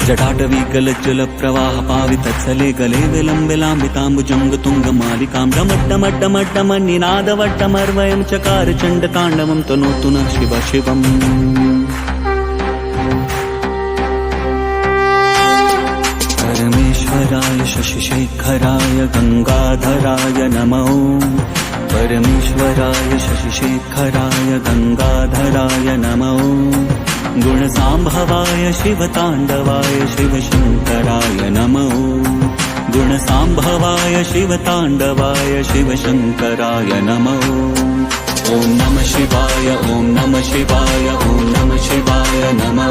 जटाटवी गलज्जल प्रवाह पावितत्सले गले विलम्बिलाम्बिताम्बुजङ्गतुङ्गमालिकां डमड्डमड्डमड्डमन्निनादवड्डमर्वयं चकार चण्डताण्डवं तनोतु नः शिव शिवम्। परमेश्वराय शशिशेखराय गंगाधराय नमो। परमेश्वराय शशिशेखराय गंगाधराय नमो। गुणसाम्भवाय शिवताण्डवाय शिवशङ्कराय नमो। गुणसाम्भवाय शिवताण्डवाय शिवशङ्कराय नमो। ॐ नमः शिवाय ॐ नमः शिवाय ॐ नमः शिवाय नमो।